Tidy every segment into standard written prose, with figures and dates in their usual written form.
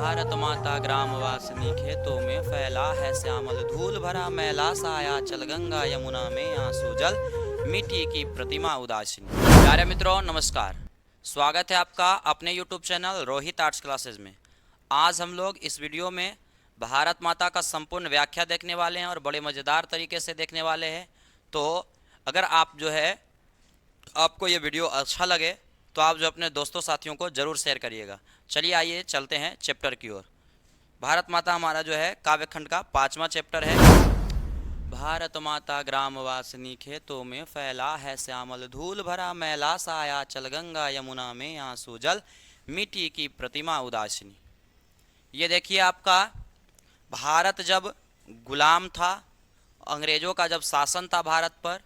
भारत माता ग्रामवासिनी खेतों में फैला है श्यामल धूल भरा मैला साया चल गंगा यमुना में आंसू जल मिट्टी की प्रतिमा उदासीनी। प्यारे मित्रों नमस्कार, स्वागत है आपका अपने YouTube channel Rohit arts classes में। आज हम लोग इस वीडियो में भारत माता का संपूर्ण व्याख्या देखने वाले हैं और बड़े मज़ेदार तरीके से देखने वाले हैं। तो अगर आप जो है आपको ये वीडियो अच्छा लगे तो आप जो अपने दोस्तों साथियों को ज़रूर शेयर करिएगा। चलिए आइए चलते हैं चैप्टर की ओर। भारत माता हमारा जो है काव्यखंड का 5वां चैप्टर है। भारत माता ग्रामवासिनी खेतों में फैला है श्यामल धूल भरा मैला साया चल गंगा यमुना में आंसू जल मिट्टी की प्रतिमा उदासीनी। ये देखिए आपका भारत जब गुलाम था, अंग्रेज़ों का जब शासन था भारत पर,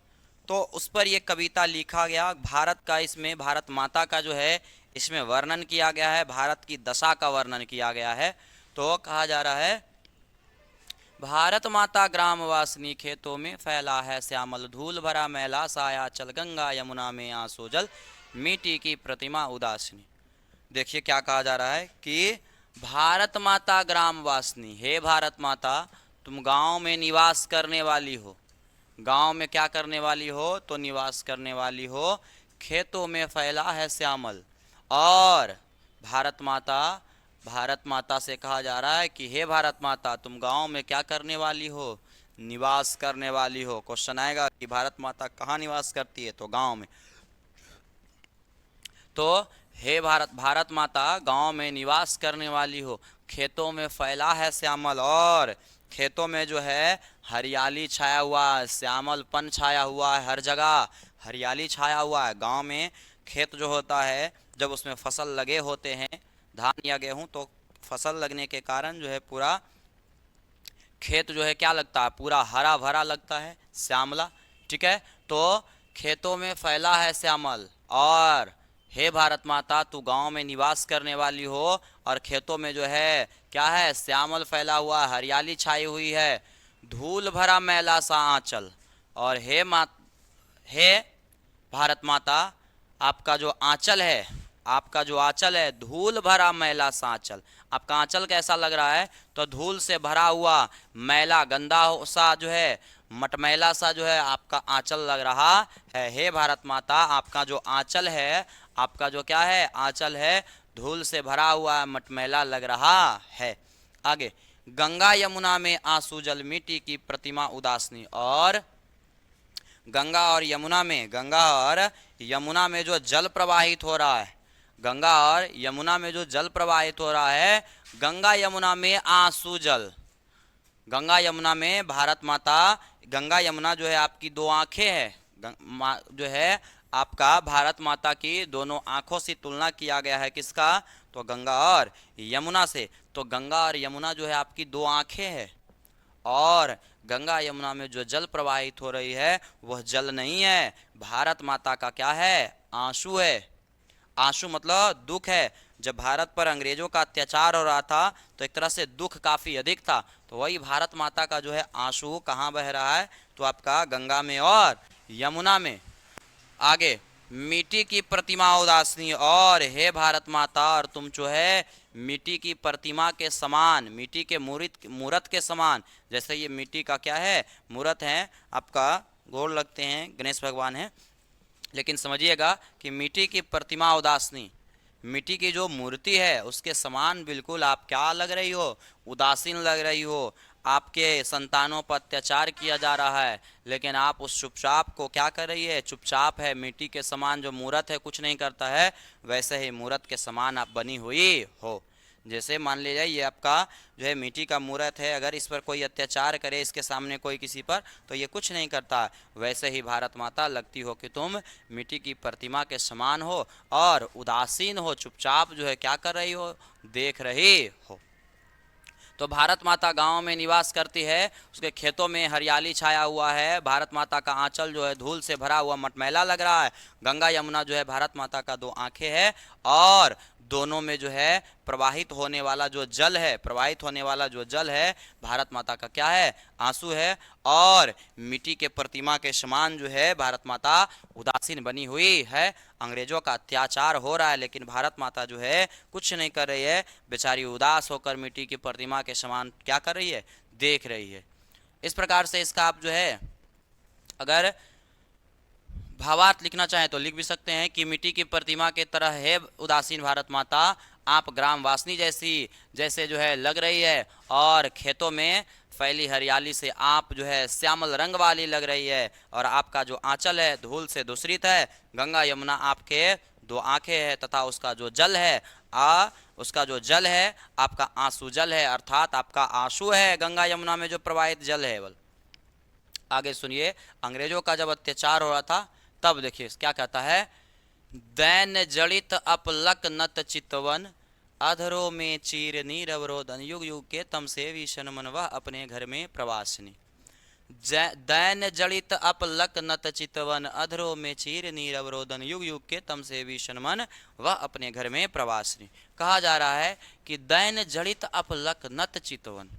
तो उस पर ये कविता लिखा गया। भारत का इसमें भारत माता का जो है इसमें वर्णन किया गया है, भारत की दशा का वर्णन किया गया है। तो कहा जा रहा है भारत माता ग्रामवासिनी खेतों में फैला है श्यामल धूल भरा मैला साया चल गंगा यमुना में आंसू जल मिट्टी की प्रतिमा उदासीनी। देखिए क्या कहा जा रहा है कि भारत माता ग्रामवासिनी, हे भारत माता तुम गांव में निवास करने वाली हो। गांव में क्या करने वाली हो? तो निवास करने वाली हो। खेतों में फैला है श्यामल। और भारत माता से कहा जा रहा है कि हे भारत माता तुम गांव में क्या करने वाली हो? निवास करने वाली हो। क्वेश्चन आएगा कि भारत माता कहाँ निवास करती है? तो गांव में। तो हे भारत माता गांव में निवास करने वाली हो। खेतों में फैला है श्यामल, और खेतों में जो है हरियाली छाया हुआ है, श्यामलपन छाया हुआ है, हर जगह हरियाली छाया हुआ है। गांव में खेत जो होता है जब उसमें फसल लगे होते हैं, धान या गेहूं, तो फसल लगने के कारण जो है पूरा खेत जो है क्या लगता है? पूरा हरा भरा लगता है, श्यामला। ठीक है, तो खेतों में फैला है श्यामल, और हे भारत माता तू गांव में निवास करने वाली हो, और खेतों में जो है क्या है? श्यामल फैला हुआ, हरियाली छाई हुई है, धूल भरा मैला सा आंचल। और हे भारत माता आपका जो आंचल है, आपका जो आंचल है धूल भरा मैला सा आंचल। आपका आंचल कैसा लग रहा है? तो धूल से भरा हुआ, मैला गंदा सा जो है, मटमैला सा जो है आपका आंचल लग रहा है। हे भारत माता आपका जो आंचल है, आपका जो क्या है? आंचल है, धूल से भरा हुआ, मटमैला लग रहा है। आगे, गंगा यमुना में आंसू जल मिट्टी की प्रतिमा उदासनी। और गंगा और यमुना में जो जल प्रवाहित हो रहा है, गंगा और यमुना में जो जल प्रवाहित हो रहा है, गंगा यमुना में आंसू जल। गंगा यमुना में भारत माता, गंगा यमुना जो है आपकी दो आंखें है, जो है आपका भारत माता की दोनों आंखों से तुलना किया गया है। किसका? तो गंगा और यमुना से। तो गंगा और यमुना जो है आपकी दो आंखें है, और गंगा यमुना में जो जल प्रवाहित हो रही है वह जल नहीं है, भारत माता का क्या है? आंसू है। आंसू मतलब दुख है। जब भारत पर अंग्रेजों का अत्याचार हो रहा था तो एक तरह से दुख काफ़ी अधिक था, तो वही भारत माता का जो है आंसू कहाँ बह रहा है? तो आपका गंगा में और यमुना में। आगे, मिट्टी की प्रतिमा उदासनी। और हे भारत माता और तुम जो है मिट्टी की प्रतिमा के समान, मिट्टी के मूर्त के समान, जैसे ये मिट्टी का क्या है? मूर्त है आपका, गोड़ लगते हैं, गणेश भगवान हैं, लेकिन समझिएगा कि मिट्टी की प्रतिमा उदासनी, मिट्टी की जो मूर्ति है उसके समान बिल्कुल आप क्या लग रही हो? उदासीन लग रही हो। आपके संतानों पर अत्याचार किया जा रहा है, लेकिन आप उस चुपचाप को क्या कर रही है? चुपचाप है। मिट्टी के समान जो मूर्त है कुछ नहीं करता है, वैसे ही मूर्त के समान आप बनी हुई हो। जैसे मान लीजिए ये आपका जो है मिट्टी का मूर्त है, अगर इस पर कोई अत्याचार करे, इसके सामने कोई किसी पर, तो ये कुछ नहीं करता। वैसे ही भारत माता लगती हो कि तुम मिट्टी की प्रतिमा के समान हो और उदासीन हो, चुपचाप जो है क्या कर रही हो? देख रही हो। तो भारत माता गांव में निवास करती है, उसके खेतों में हरियाली छाया हुआ है, भारत माता का आंचल जो है धूल से भरा हुआ, मटमैला लग रहा है। गंगा यमुना जो है भारत माता का दो आंखें है, और दोनों में जो है प्रवाहित होने वाला जो जल है, भारत माता का क्या है? आंसू है। और मिट्टी के प्रतिमा के समान जो है भारत माता उदासीन बनी हुई है। अंग्रेजों का अत्याचार हो रहा है लेकिन भारत माता जो है कुछ नहीं कर रही है, बेचारी उदास होकर मिट्टी की प्रतिमा के समान क्या कर रही है, देख रही है। इस प्रकार से इसका आप जो है अगर भावार्थ लिखना चाहें तो लिख भी सकते हैं कि मिट्टी की प्रतिमा के तरह है उदासीन भारत माता, आप ग्रामवासिनी जैसे जो है लग रही है, और खेतों में फैली हरियाली से आप जो है श्यामल रंग वाली लग रही है, और आपका जो आंचल है धूल से दूषित है। गंगा यमुना आपके दो आंखें हैं तथा उसका जो जल है उसका जो जल है आपका आंसू जल है, अर्थात आपका आंसू है गंगा यमुना में जो प्रवाहित जल है। आगे सुनिए, अंग्रेजों का जब अत्याचार हो रहा था तब देखिए क्या कहता है, दैन जड़ित अपलक नत चितवन, अधरों में चीर नीर अवरोधन, युग युग के तम से विषण मन वह अपने घर में प्रवासिनी। दैन जड़ित अपलक नत चितवन, अधरों में चीर नीर अवरोधन, युग युग के तम से विषण मन वह अपने घर में प्रवासिनी। कहा जा रहा है कि दैन जड़ित अपलक नत चितवन,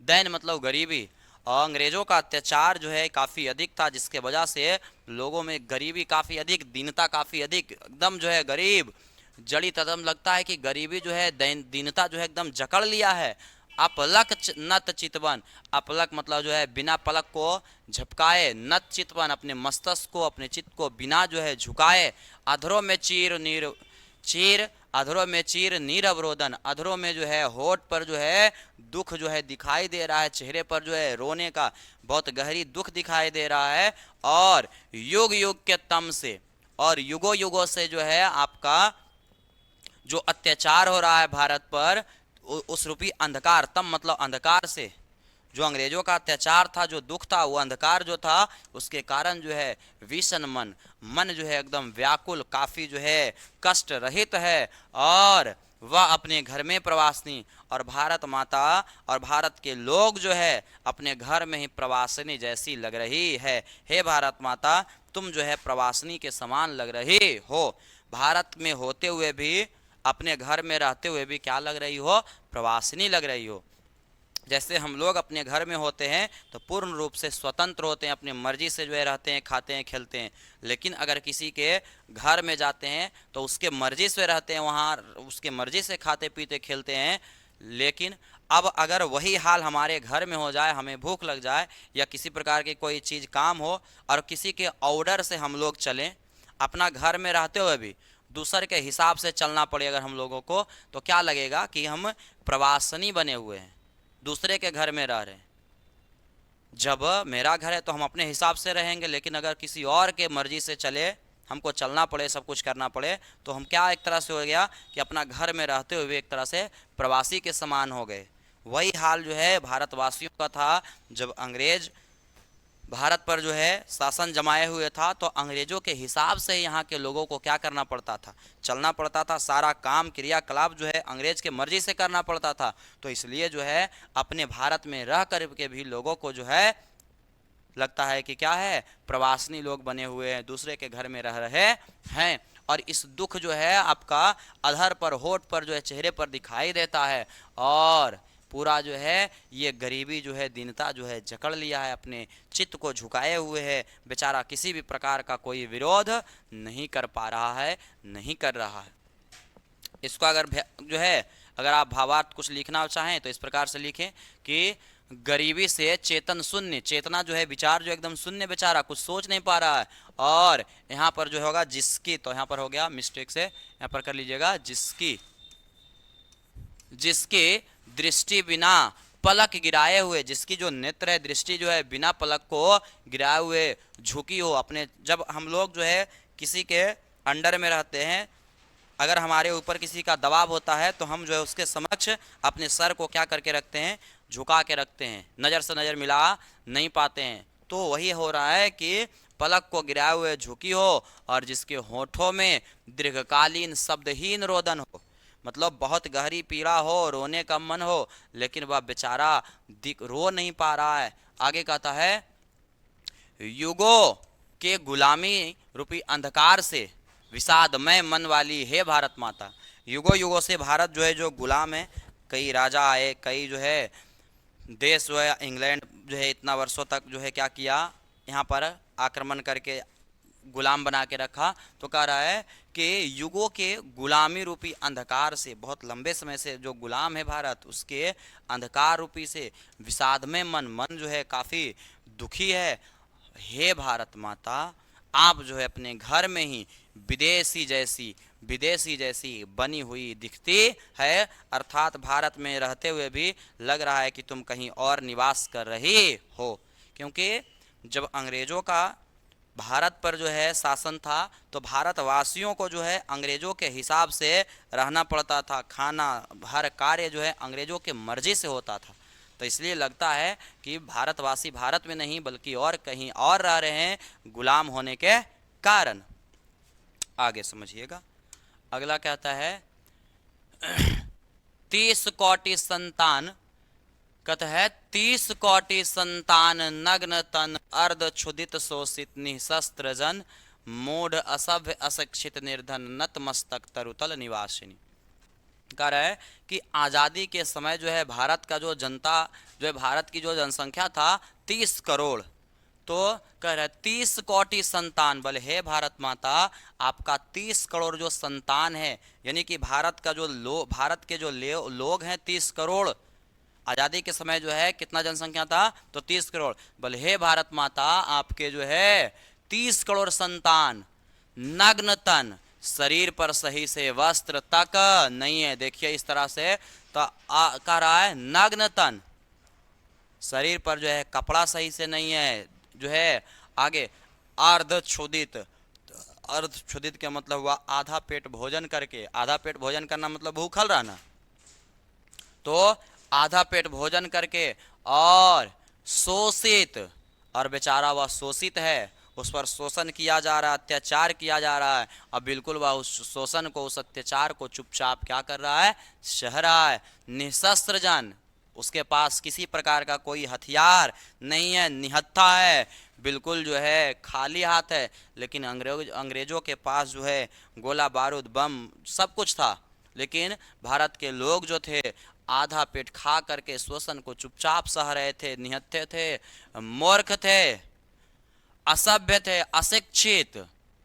दैन मतलब गरीबी, और अंग्रेजों का अत्याचार जो है काफ़ी अधिक था जिसके वजह से लोगों में गरीबी काफ़ी अधिक, दीनता काफ़ी अधिक, एकदम जो है गरीब जड़ित, एकदम लगता है कि गरीबी जो है दीनता जो है एकदम जकड़ लिया है। अपलक नत चितवन, अपलक मतलब जो है बिना पलक को झपकाए, नत चितवन अपने मस्तिष्क को अपने चित्त को बिना जो है झुकाए, अधरों में अधरों में चीर नीर अवरोधन, अधरों में जो है होठ पर जो है दुख जो है दिखाई दे रहा है, चेहरे पर जो है रोने का बहुत गहरी दुख दिखाई दे रहा है, और युग युग के तम से और युगों युगों से जो है आपका जो अत्याचार हो रहा है भारत पर, उस रूपी अंधकार, तम मतलब अंधकार से जो अंग्रेजों का अत्याचार था, जो दुख था, वो अंधकार जो था उसके कारण जो है विषण मन जो है एकदम व्याकुल, काफ़ी जो है कष्ट रहित है, और वह अपने घर में प्रवासिनी, और भारत माता और भारत के लोग जो है अपने घर में ही प्रवासिनी जैसी लग रही है। हे भारत माता, तुम जो है प्रवासिनी के समान लग रही हो, भारत में होते हुए भी, अपने घर में रहते हुए भी क्या लग रही हो, प्रवासिनी लग रही हो। जैसे हम लोग अपने घर में होते हैं तो पूर्ण रूप से स्वतंत्र होते हैं, अपनी मर्जी से जो है रहते हैं, खाते हैं, खेलते हैं, लेकिन अगर किसी के घर में जाते हैं तो उसके मर्जी से रहते हैं, वहाँ उसके मर्जी से खाते पीते खेलते हैं। लेकिन अब अगर वही हाल हमारे घर में हो जाए, हमें भूख लग जाए या किसी प्रकार की कोई चीज़ काम हो और किसी के ऑर्डर से हम लोग चलें, अपना घर में रहते हुए भी दूसरे के हिसाब से चलना पड़े अगर हम लोगों को, तो क्या लगेगा कि हम प्रवासनी बने हुए हैं, दूसरे के घर में रह रहे हैं। जब मेरा घर है तो हम अपने हिसाब से रहेंगे, लेकिन अगर किसी और के मर्जी से चले, हमको चलना पड़े, सब कुछ करना पड़े, तो हम क्या एक तरह से हो गया कि अपना घर में रहते हुए एक तरह से प्रवासी के समान हो गए। वही हाल जो है भारतवासियों का था। जब अंग्रेज भारत पर जो है शासन जमाए हुए था तो अंग्रेजों के हिसाब से यहाँ के लोगों को क्या करना पड़ता था, चलना पड़ता था, सारा काम क्रियाकलाप जो है अंग्रेज के मर्जी से करना पड़ता था। तो इसलिए जो है अपने भारत में रह कर के भी लोगों को जो है लगता है कि क्या है, प्रवासी लोग बने हुए हैं, दूसरे के घर में रह रहे हैं, और इस दुख जो है आपका अधर पर, होठ पर जो है, चेहरे पर दिखाई देता है, और पूरा जो है ये गरीबी जो है, दीनता जो है जकड़ लिया है, अपने चित्त को झुकाए हुए है, बेचारा किसी भी प्रकार का कोई विरोध नहीं कर पा रहा है, नहीं कर रहा है। इसको अगर जो है अगर आप भावार्थ कुछ लिखना चाहें तो इस प्रकार से लिखें कि गरीबी से चेतन शून्य, चेतना जो है विचार जो एकदम शून्य, बेचारा कुछ सोच नहीं पा रहा है, और यहाँ पर जो होगा जिसकी, तो यहाँ पर हो गया मिस्टेक से, यहाँ पर कर लीजिएगा जिसकी दृष्टि बिना पलक गिराए हुए, जिसकी जो नेत्र है, दृष्टि जो है बिना पलक को गिराए हुए झुकी हो अपने। जब हम लोग जो है किसी के अंडर में रहते हैं, अगर हमारे ऊपर किसी का दबाव होता है तो हम जो है उसके समक्ष अपने सर को क्या करके रखते हैं, झुका के रखते हैं, नज़र से नज़र मिला नहीं पाते हैं। तो वही हो रहा है कि पलक को गिराए हुए झुकी हो, और जिसके होठों में दीर्घकालीन शब्दहीन रोदन हो, मतलब बहुत गहरी पीड़ा हो, रोने का मन हो, लेकिन वह बेचारा रो नहीं पा रहा है। आगे कहता है, युगों के गुलामी रूपी अंधकार से विषादमय मन वाली है भारत माता। युगों युगों से भारत जो है जो गुलाम है, कई राजा आए, कई जो है देश जो है इंग्लैंड जो है इतना वर्षों तक जो है क्या किया, यहाँ पर आक्रमण करके गुलाम बना के रखा। तो कह रहा है कि युगों के गुलामी रूपी अंधकार से, बहुत लंबे समय से जो गुलाम है भारत, उसके अंधकार रूपी से विषाद में मन जो है काफ़ी दुखी है। हे भारत माता, आप जो है अपने घर में ही विदेशी जैसी बनी हुई दिखती है, अर्थात भारत में रहते हुए भी लग रहा है कि तुम कहीं और निवास कर रही हो। क्योंकि जब अंग्रेजों का भारत पर जो है शासन था तो भारतवासियों को जो है अंग्रेजों के हिसाब से रहना पड़ता था, खाना हर कार्य जो है अंग्रेजों के मर्जी से होता था। तो इसलिए लगता है कि भारतवासी भारत में नहीं बल्कि और कहीं और रह रहे हैं गुलाम होने के कारण। आगे समझिएगा, अगला कहता है 30 कोटि संतान, कहता है 30 कोटि संतान नग्न तन अर्ध क्षुदित शोषित निशस्त्र जन मूढ़ असभ्य अशिक्षित निर्धन नतमस्तक तरुतल निवासिनी। कह रहा है कि आज़ादी के समय जो है भारत का जो जनता जो है, भारत की जो जनसंख्या था 30 करोड़, तो कह रहा है 30 कोटि संतान, बोले हे भारत माता आपका 30 करोड़ जो संतान है, यानी कि भारत का जो भारत के जो लोग हैं 30 करोड़। आज़ादी के समय जो है कितना जनसंख्या था, तो 30 करोड़। बोले हे भारत माता आपके जो है 30 करोड़ संतान नग्न तन, शरीर पर सही से वस्त्र तक नहीं है। देखिए इस तरह से तो कह रहा है नग्न तन, शरीर पर जो है कपड़ा सही से नहीं है, जो है आगे अर्धक्षुदित, अर्धक्षुदित का मतलब हुआ आधा पेट भोजन करके, आधा पेट भोजन करना मतलब भूखल रहना, तो आधा पेट भोजन करके और शोषित, और बेचारा वह शोषित है, उस पर शोषण किया जा रहा है, अत्याचार किया जा रहा है। अब बिल्कुल वह उस शोषण को, उस अत्याचार को चुपचाप क्या कर रहा है, सह रहा है। निशस्त्र जन, उसके पास किसी प्रकार का कोई हथियार नहीं है, निहत्था है, बिल्कुल जो है खाली हाथ है। लेकिन अंग्रेजों के पास जो है गोला बारूद बम सब कुछ था, लेकिन भारत के लोग जो थे आधा पेट खा करके शोषण को चुपचाप सह रहे थे, निहत्थे थे, मूर्ख थे, असभ्य थे, अशिक्षित,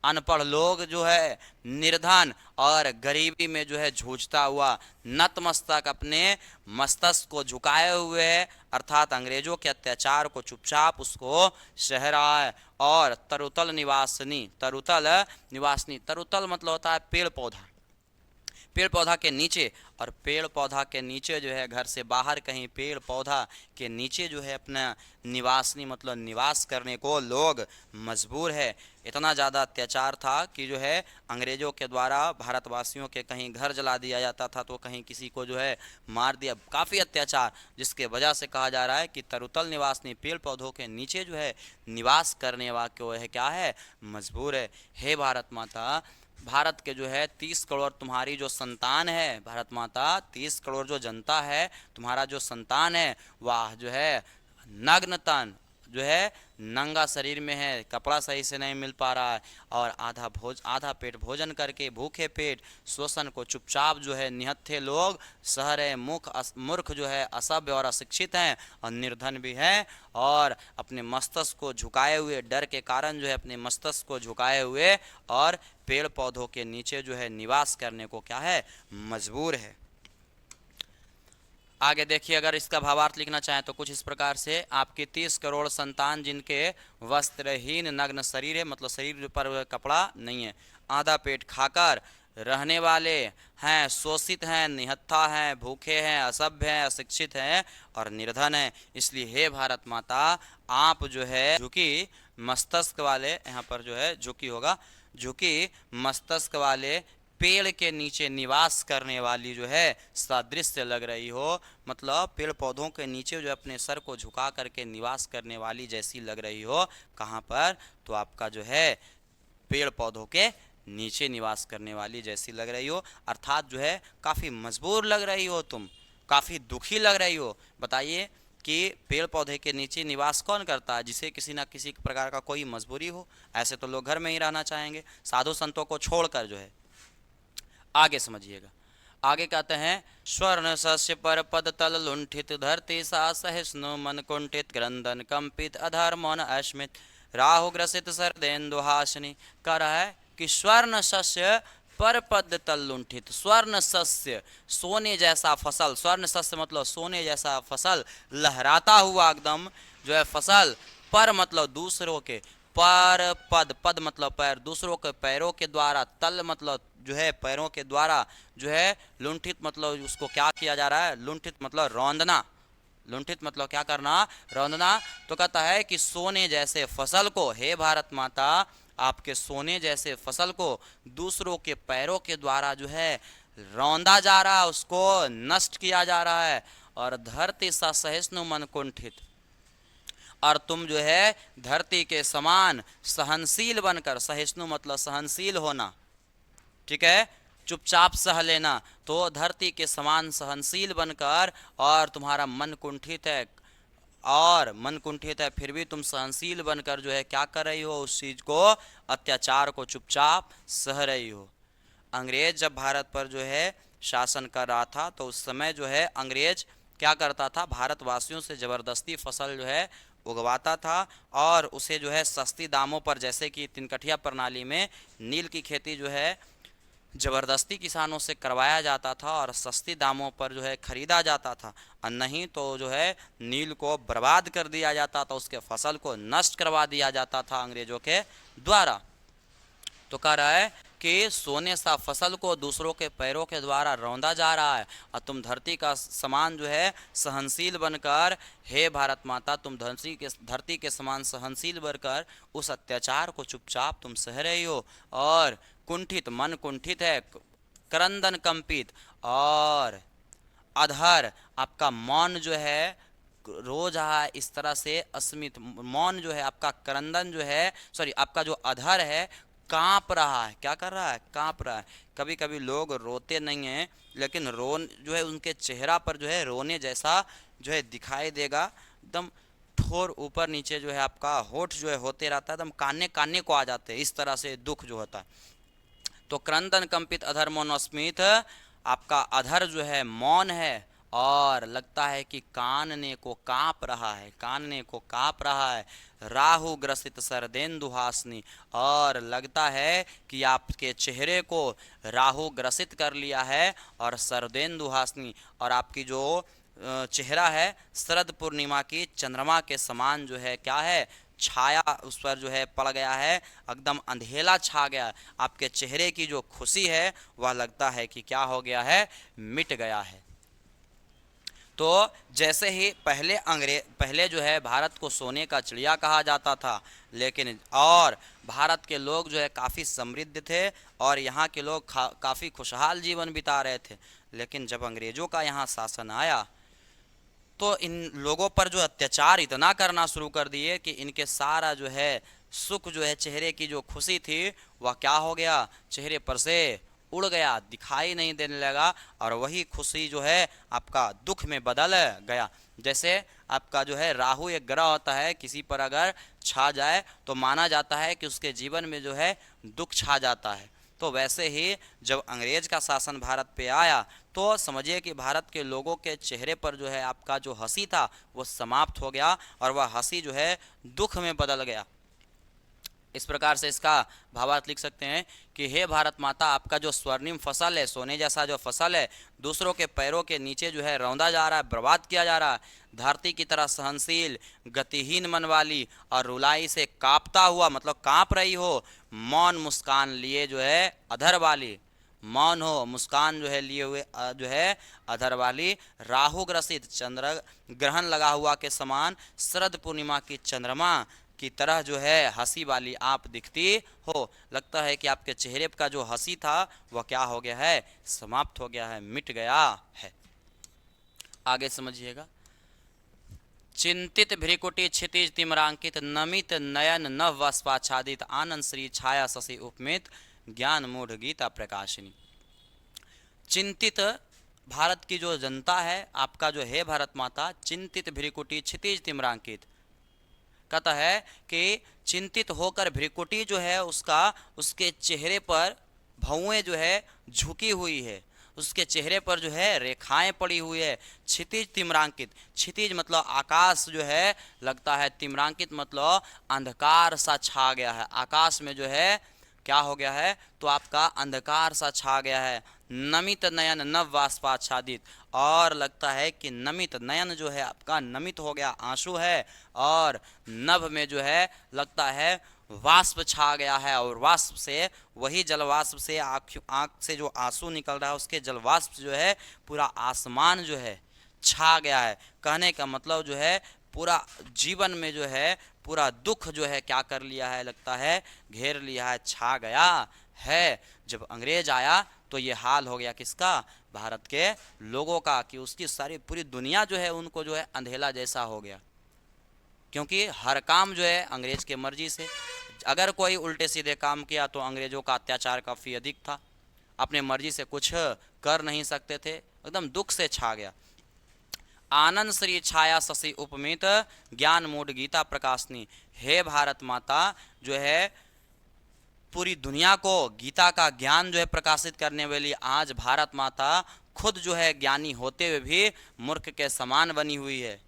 अनपढ़ लोग जो है, निर्धन और गरीबी में जो है जूझता हुआ नतमस्तक अपने मस्तक को झुकाए हुए है, अर्थात अंग्रेजों के अत्याचार को चुपचाप उसको सह रहा है। और तरुतल निवासिनी, तरुतल निवासिनी, तरुतल मतलब होता है पेड़ पौधा, पेड़ पौधा के नीचे, और पेड़ पौधा के नीचे जो है घर से बाहर कहीं पेड़ पौधा के नीचे जो है अपना निवासनी मतलब निवास करने को लोग मजबूर है। इतना ज़्यादा अत्याचार था कि जो है अंग्रेज़ों के द्वारा भारतवासियों के कहीं घर जला दिया जाता था, तो कहीं किसी को जो है मार दिया, काफ़ी अत्याचार, जिसके वजह से कहा जा रहा है कि तरुतल निवासनी, पेड़ पौधों के नीचे जो है निवास करने वाले को है क्या है, मजबूर है। हे भारत माता, भारत के जो है 30 करोड़ तुम्हारी जो संतान है, भारत माता 30 करोड़ जो जनता है, तुम्हारा जो संतान है वह जो है नग्न तन, जो है नंगा शरीर में है, कपड़ा सही से नहीं मिल पा रहा है, और आधा पेट भोजन करके भूखे पेट शोषण को चुपचाप जो है निहत्थे लोग सह रहे, मूर्ख जो है असभ्य और अशिक्षित हैं, और निर्धन भी हैं, और अपने मस्तक को झुकाए हुए, डर के कारण जो है अपने मस्तक को झुकाए हुए और पेड़ पौधों के नीचे जो है निवास करने को क्या है, मजबूर है। आगे देखिए, अगर इसका भावार्थ लिखना चाहें तो कुछ इस प्रकार से, आपके 30 करोड़ संतान जिनके वस्त्रहीन नग्न शरीर है, मतलब शरीर पर कपड़ा नहीं है, आधा पेट खाकर रहने वाले हैं, शोषित हैं, निहत्था हैं, भूखे हैं, असभ्य हैं, अशिक्षित हैं और निर्धन हैं। इसलिए हे भारत माता, आप जो है झुकी मस्तक वाले, यहाँ पर जो है झुकी होगा, झुकी मस्तक वाले पेड़ के नीचे निवास करने वाली जो है सादृश्य लग रही हो, मतलब पेड़ पौधों के नीचे जो अपने सर को झुका करके निवास करने वाली जैसी लग रही हो। कहाँ पर, तो आपका जो है पेड़ पौधों के नीचे निवास करने वाली जैसी लग रही हो, अर्थात जो है काफ़ी मजबूर लग रही हो, तुम काफ़ी दुखी लग रही हो। बताइए कि पेड़ पौधे के नीचे निवास कौन करता है, जिसे किसी ना किसी प्रकार का कोई मजबूरी हो। ऐसे तो लोग घर में ही रहना चाहेंगे, साधु संतों को छोड़कर जो है। आगे समझिएगा, आगे कहते हैं स्वर्ण सस्य पर पद तल लुंठित धरती सा सहिष्णु मन कुंठित क्रंदन कंपित अधर मौन अस्मित राहु ग्रसित सरदेन्दु हासिनी। कह रहा है कि स्वर्ण सस्य पर पद तल लुंठित, स्वर्ण सस्य सोने जैसा फसल, स्वर्ण सस्य मतलब सोने जैसा फसल लहराता हुआ एकदम जो है फसल, पर मतलब दूसरों के, पर पद, पद मतलब पैर, दूसरों के पैरों के द्वारा, तल मतलब जो है पैरों के द्वारा जो है, लुंठित मतलब उसको क्या किया जा रहा है, लुंठित मतलब रौंदना, लुंठित मतलब क्या करना, रौंदना। तो कहता है कि सोने जैसे फसल को, हे भारत माता आपके सोने जैसे फसल को दूसरों के पैरों के द्वारा जो है रौंदा जा रहा है, उसको नष्ट किया जा रहा है। और धरती सा सहिष्णु मन कुंठित, और तुम जो है धरती के समान सहनशील बनकर, सहिष्णु मतलब सहनशील होना, ठीक है, चुपचाप सह लेना, तो धरती के समान सहनशील बनकर, और तुम्हारा मन कुंठित है, और मन कुंठित है फिर भी तुम सहनशील बनकर जो है क्या कर रही हो, उस चीज को, अत्याचार को चुपचाप सह रही हो। अंग्रेज जब भारत पर जो है शासन कर रहा था तो उस समय जो है अंग्रेज क्या करता था, भारतवासियों से ज़बरदस्ती फसल जो है उगवाता था, और उसे जो है सस्ती दामों पर, जैसे कि तिनकठिया प्रणाली में नील की खेती जो है ज़बरदस्ती किसानों से करवाया जाता था और सस्ती दामों पर जो है खरीदा जाता था, और नहीं तो जो है नील को बर्बाद कर दिया जाता था, उसके फसल को नष्ट करवा दिया जाता था अंग्रेजों के द्वारा। तो कह रहा है कि सोने सा फसल को दूसरों के पैरों के द्वारा रौंदा जा रहा है, और तुम धरती का समान जो है सहनशील बनकर, हे भारत माता तुम धरती के समान सहनशील बनकर उस अत्याचार को चुपचाप तुम सह रही हो, और कुंठित मन कुंठित है, क्रंदन कंपित, और अधर आपका मौन जो है रो रहा है इस तरह से, अस्मित मौन जो है आपका, क्रंदन जो है, सॉरी आपका जो अधर है कांप रहा है, क्या कर रहा है, कांप रहा है। कभी कभी लोग रोते नहीं हैं, लेकिन रोन जो है उनके चेहरा पर जो है रोने जैसा जो है दिखाई देगा, एकदम ठोर ऊपर नीचे जो है आपका होठ जो है होते रहता है, एकदम काने काने को आ जाते हैं, इस तरह से दुख जो होता है। तो क्रंदन कंपित अधर मौन अस्मित, आपका अधर जो है मौन है, और लगता है कि कानने को कांप रहा है, कानने को कांप रहा है। राहु ग्रसित सरदेन्दु हासनी, और लगता है कि आपके चेहरे को राहु ग्रसित कर लिया है, और सरदेन्दु हासनी, और आपकी जो चेहरा है शरद पूर्णिमा की चंद्रमा के समान जो है क्या है, छाया उस पर जो है पड़ गया है, एकदम अंधेला छा गया। आपके चेहरे की जो खुशी है वह लगता है कि क्या हो गया है, मिट गया है। तो जैसे ही पहले जो है भारत को सोने का चिड़िया कहा जाता था, लेकिन और भारत के लोग जो है काफ़ी समृद्ध थे, और यहाँ के लोग काफ़ी खुशहाल जीवन बिता रहे थे। लेकिन जब अंग्रेज़ों का यहाँ शासन आया तो इन लोगों पर जो अत्याचार इतना करना शुरू कर दिए कि इनके सारा जो है सुख जो है, चेहरे की जो खुशी थी वह क्या हो गया, चेहरे पर से उड़ गया, दिखाई नहीं देने लगा, और वही खुशी जो है आपका दुख में बदल गया। जैसे आपका जो है राहु एक ग्रह होता है, किसी पर अगर छा जाए तो माना जाता है कि उसके जीवन में जो है दुख छा जाता है। तो वैसे ही जब अंग्रेज का शासन भारत पे आया तो समझिए कि भारत के लोगों के चेहरे पर जो है आपका जो हंसी था वो समाप्त हो गया, और वह हंसी जो है दुख में बदल गया। इस प्रकार से इसका भावार्थ लिख सकते हैं कि हे भारत माता आपका जो स्वर्णिम फसल है, सोने जैसा जो फसल है, दूसरों के पैरों के नीचे जो है रौंदा जा रहा है, बर्बाद किया जा रहा है, धरती की तरह सहनशील गतिहीन मन वाली और रुलाई से कांपता हुआ मतलब कांप रही हो, मौन मुस्कान लिए जो है अधर वाली, मौन हो मुस्कान जो है लिए हुए जो है अधर वाली, राहु ग्रसित चंद्र ग्रहण लगा हुआ के समान शरद पूर्णिमा की चंद्रमा की तरह जो है हंसी वाली आप दिखती हो। लगता है कि आपके चेहरे का जो हंसी था वह क्या हो गया है, समाप्त हो गया है, मिट गया है। आगे समझिएगा, चिंतित भ्रिकुटी क्षितिज तिमरांकित नमित नयन नव वस्पाच्छादित आनंद श्री छाया शशि उपमित ज्ञान मूढ़ गीता प्रकाशिनी। चिंतित भारत की जो जनता है, आपका जो है भारत माता, चिंतित भ्रिकुटी क्षितिज तिमरांकित, कहता है कि चिंतित होकर भ्रिकुटी जो है उसका, उसके चेहरे पर भौएं जो है झुकी हुई है, उसके चेहरे पर जो है रेखाएं पड़ी हुई है। क्षितिज तिम्रांकित, क्षितिज मतलब आकाश जो है लगता है, तिम्रांकित मतलब अंधकार सा छा गया है। आकाश में जो है क्या हो गया है, तो आपका अंधकार सा छा गया है। नमित नयन नव वाष्पाच्छादित, और लगता है कि नमित नयन जो है आपका नमित हो गया, आंसू है, और नभ में जो है लगता है वाष्प छा गया है, और वाष्प से वही जलवाष्प से आँख से जो आंसू निकल रहा है उसके जलवाष्प जो है पूरा आसमान जो है छा गया है। कहने का मतलब जो है पूरा जीवन में जो है पूरा दुख जो है क्या कर लिया है, लगता है घेर लिया है, छा गया है। जब अंग्रेज आया तो ये हाल हो गया किसका, भारत के लोगों का, कि उसकी सारी पूरी दुनिया जो है उनको जो है अंधेला जैसा हो गया, क्योंकि हर काम जो है अंग्रेज के मर्जी से। अगर कोई उल्टे सीधे काम किया तो अंग्रेजों का अत्याचार काफ़ी अधिक था, अपने मर्जी से कुछ कर नहीं सकते थे, एकदम दुख से छा गया। आनंद श्री छाया शशि उपमित ज्ञान मूड गीता प्रकाशनी, हे भारत माता जो है पूरी दुनिया को गीता का ज्ञान जो है प्रकाशित करने वाली आज भारत माता खुद जो है ज्ञानी होते हुए भी मूर्ख के समान बनी हुई है।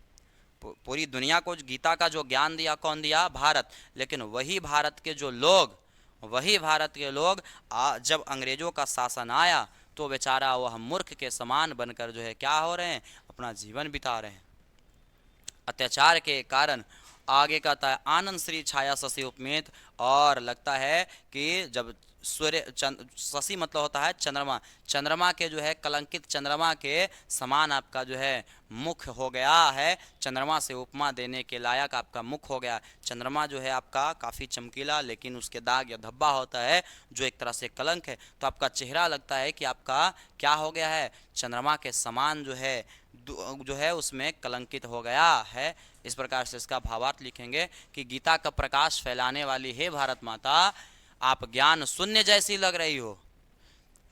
पूरी दुनिया को गीता का जो ज्ञान दिया कौन दिया, भारत। लेकिन वही भारत के जो लोग, वही भारत के लोग जब अंग्रेजों का शासन आया तो बेचारा वह मूर्ख के समान बनकर जो है क्या हो रहे हैं, अपना जीवन बिता रहे हैं अत्याचार के कारण। आगे कहता है आनंद श्री छाया शशि उपमित, और लगता है कि जब सूर्य शशि मतलब होता है चंद्रमा, चंद्रमा के जो है कलंकित चंद्रमा के समान आपका जो है मुख हो गया है, चंद्रमा से उपमा देने के लायक आपका मुख हो गया। चंद्रमा जो है आपका काफ़ी चमकीला, लेकिन उसके दाग या धब्बा होता है जो एक तरह से कलंक है, तो आपका चेहरा लगता है कि आपका क्या हो गया है, चंद्रमा के समान जो है उसमें कलंकित हो गया है। इस प्रकार से इसका भावार्थ लिखेंगे कि गीता का प्रकाश फैलाने वाली हे भारत माता, आप ज्ञान शून्य जैसी लग रही हो,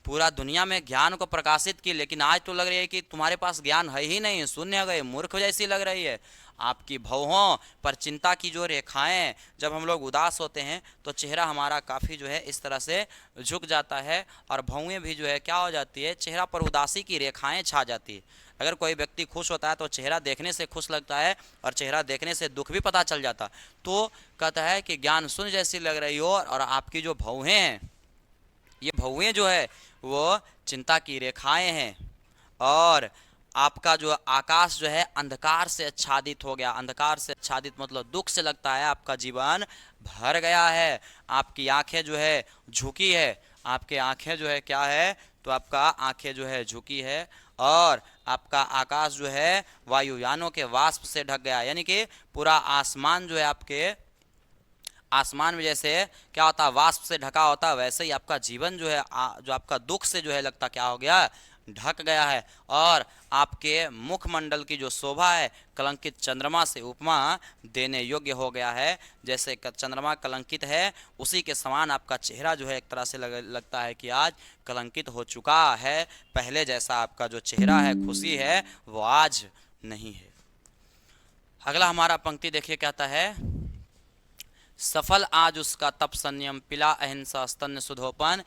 पूरा दुनिया में ज्ञान को प्रकाशित की, लेकिन आज तो लग रही है कि तुम्हारे पास ज्ञान है ही नहीं, शून्य हो गए, मूर्ख जैसी लग रही है। आपकी भौहों पर चिंता की जो रेखाएं, जब हम लोग उदास होते हैं तो चेहरा हमारा काफ़ी जो है इस तरह से झुक जाता है, और भौएं भी जो है क्या हो जाती है, चेहरा पर उदासी की रेखाएं छा जाती है। अगर कोई व्यक्ति खुश होता है तो चेहरा देखने से खुश लगता है, और चेहरा देखने से दुख भी पता चल जाता। तो कहता है कि ज्ञान शून्य जैसी लग रही हो, और आपकी जो भौहें हैं, ये भौएं जो है वो चिंता की रेखाएं हैं, और आपका जो आकाश जो है अंधकार से आच्छादित हो गया। अंधकार से आच्छादित मतलब दुख से लगता है आपका जीवन भर गया है। आपकी आंखें जो है झुकी है, आपके आंखें जो है क्या है, तो आपका आंखें जो है झुकी है, और आपका आकाश जो है वायुयानों के वाष्प से ढक गया, यानी कि पूरा आसमान जो है आपके आसमान में जैसे क्या होता है वाष्प से ढका होता है, वैसे ही आपका जीवन जो है जो आपका दुख से जो है लगता क्या हो गया, ढक गया है। और आपके मुखमंडल की जो शोभा है कलंकित चंद्रमा से उपमा देने योग्य हो गया है। जैसे चंद्रमा कलंकित है उसी के समान आपका चेहरा जो है एक तरह से लगता है कि आज कलंकित हो चुका है, पहले जैसा आपका जो चेहरा है खुशी है वो आज नहीं है। अगला हमारा पंक्ति देखिए, कहता है सफल आज उसका तप संयम, पिला अहिंसा स्तन्य सुधोपन,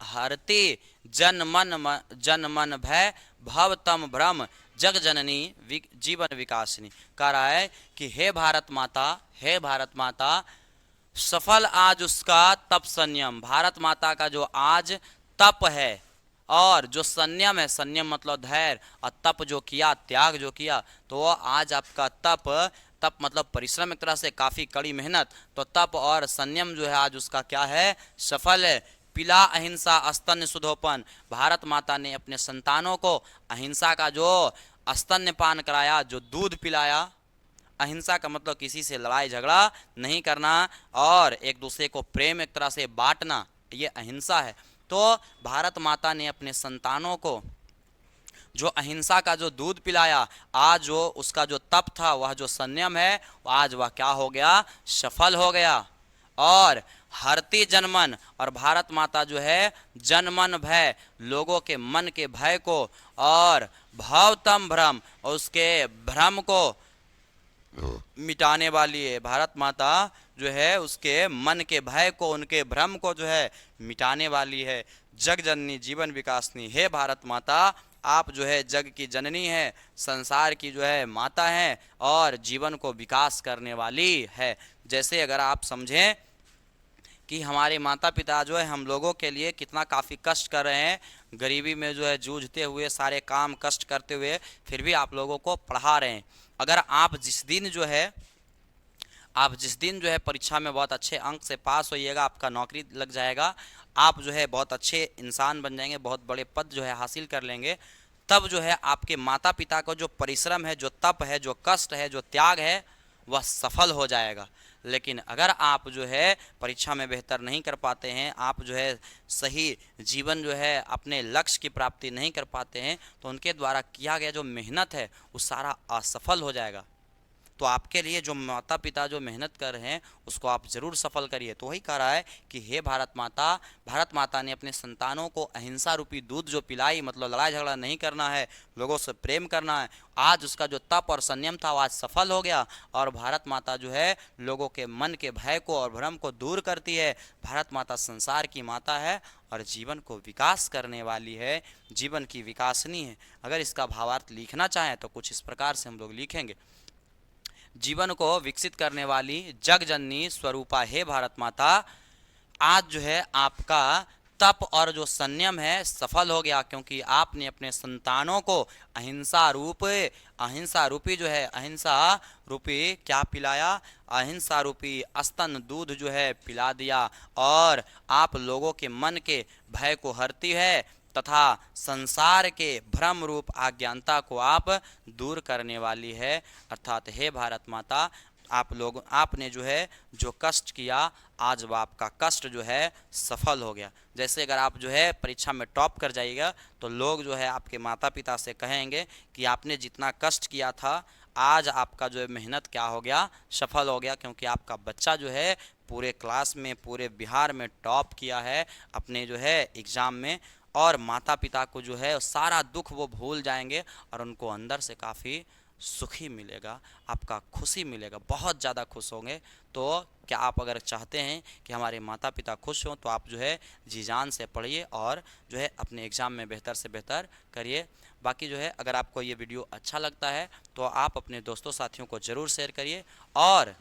हरते जन मन भय, भव तम भ्रम जग जननी जीवन विकासिनी। कह रहा है कि हे भारत माता, हे भारत माता, सफल आज उसका तप संयम, भारत माता का जो आज तप है और जो संयम है, संयम मतलब धैर्य, और तप जो किया, त्याग जो किया, तो वो आज आपका तप मतलब परिश्रम, एक तरह से काफ़ी कड़ी मेहनत, तो तप और संयम जो है आज उसका क्या है, सफल है। पिला अहिंसा स्तन्य सुधोपन, भारत माता ने अपने संतानों को अहिंसा का जो स्तन्यपान कराया, जो दूध पिलाया। अहिंसा का मतलब किसी से लड़ाई झगड़ा नहीं करना और एक दूसरे को प्रेम एक तरह से बांटना, ये अहिंसा है। तो भारत माता ने अपने संतानों को जो अहिंसा का जो दूध पिलाया, आज जो उसका जो तप था, वह जो संयम है, आज वह क्या हो गया, सफल हो गया। और हरती जनमन, और भारत माता जो है जनमन भय, लोगों के मन के भय को, और भवतम भ्रम, और उसके भ्रम को मिटाने वाली है। भारत माता जो है उसके मन के भय को, उनके भ्रम को जो है मिटाने वाली है। जग जननी जीवन विकासनी, हे भारत माता आप जो है जग की जननी है, संसार की जो है माता है और जीवन को विकास करने वाली है। जैसे अगर आप समझें कि हमारे माता पिता जो है हम लोगों के लिए कितना काफ़ी कष्ट कर रहे हैं, गरीबी में जो है जूझते हुए, सारे काम कष्ट करते हुए, फिर भी आप लोगों को पढ़ा रहे हैं। अगर आप जिस दिन जो है परीक्षा में बहुत अच्छे अंक से पास होइएगा, आपका नौकरी लग जाएगा, आप जो है बहुत अच्छे इंसान बन जाएंगे, बहुत बड़े पद जो है हासिल कर लेंगे, तब जो है आपके माता पिता का जो परिश्रम है, जो तप है, जो कष्ट है, जो त्याग है, वह सफल हो जाएगा। लेकिन अगर आप जो है परीक्षा में बेहतर नहीं कर पाते हैं, आप जो है सही जीवन जो है अपने लक्ष्य की प्राप्ति नहीं कर पाते हैं, तो उनके द्वारा किया गया जो मेहनत है वो सारा असफल हो जाएगा। तो आपके लिए जो माता पिता जो मेहनत कर रहे हैं उसको आप ज़रूर सफल करिए। तो वही कह रहा है कि हे भारत माता ने अपने संतानों को अहिंसा रूपी दूध जो पिलाई, मतलब लड़ाई झगड़ा नहीं करना है, लोगों से प्रेम करना है, आज उसका जो तप और संयम था वो आज सफल हो गया। और भारत माता जो है लोगों के मन के भय को और भ्रम को दूर करती है। भारत माता संसार की माता है और जीवन को विकास करने वाली है, जीवन की विकासनी है। अगर इसका भावार्थ लिखना चाहें तो कुछ इस प्रकार से हम लोग लिखेंगे, जीवन को विकसित करने वाली जग जननी स्वरूपा हे भारत माता, आज जो है आपका तप और जो संयम है सफल हो गया, क्योंकि आपने अपने संतानों को अहिंसा रूपी जो है अहिंसा रूपी क्या पिलाया, अहिंसा रूपी स्तन दूध जो है पिला दिया, और आप लोगों के मन के भय को हरती है तथा संसार के भ्रम रूप अज्ञानता को आप दूर करने वाली है। अर्थात हे भारत माता, आपने जो है जो कष्ट किया, आज वो आपका कष्ट जो है सफल हो गया। जैसे अगर आप जो है परीक्षा में टॉप कर जाइएगा तो लोग जो है आपके माता पिता से कहेंगे कि आपने जितना कष्ट किया था, आज आपका जो है मेहनत क्या हो गया, सफल हो गया, क्योंकि आपका बच्चा जो है पूरे क्लास में, पूरे बिहार में टॉप किया है अपने जो है एग्ज़ाम में। और माता पिता को जो है सारा दुख वो भूल जाएंगे और उनको अंदर से काफ़ी सुखी मिलेगा, आपका खुशी मिलेगा, बहुत ज़्यादा खुश होंगे। तो क्या आप अगर चाहते हैं कि हमारे माता पिता खुश हों तो आप जो है जी जान से पढ़िए और जो है अपने एग्ज़ाम में बेहतर से बेहतर करिए। बाकी जो है अगर आपको ये वीडियो अच्छा लगता है तो आप अपने दोस्तों साथियों को ज़रूर शेयर करिए, और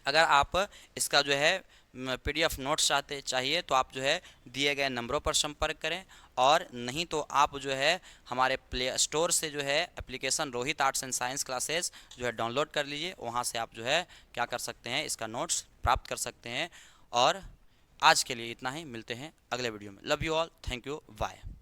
अगर आप इसका जो है PDF नोट्स चाहिए तो आप जो है दिए गए नंबरों पर संपर्क करें, और नहीं तो आप जो है हमारे प्ले स्टोर से जो है application Rohit arts and science classes जो है डाउनलोड कर लीजिए, वहाँ से आप जो है क्या कर सकते हैं, इसका नोट्स प्राप्त कर सकते हैं। और आज के लिए इतना ही, मिलते हैं अगले वीडियो में। Love you all, thank you, bye.